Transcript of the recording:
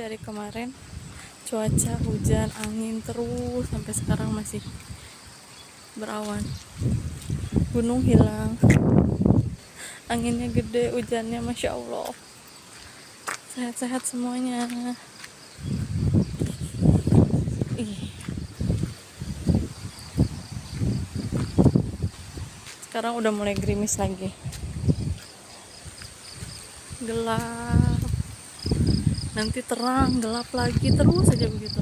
dari kemarin cuaca hujan, angin terus sampai sekarang masih berawan. Gunung hilang, anginnya gede, hujannya masya Allah. Sehat-sehat semuanya. Sekarang udah mulai gerimis lagi, gelap, nanti terang, gelap lagi, terus aja begitu.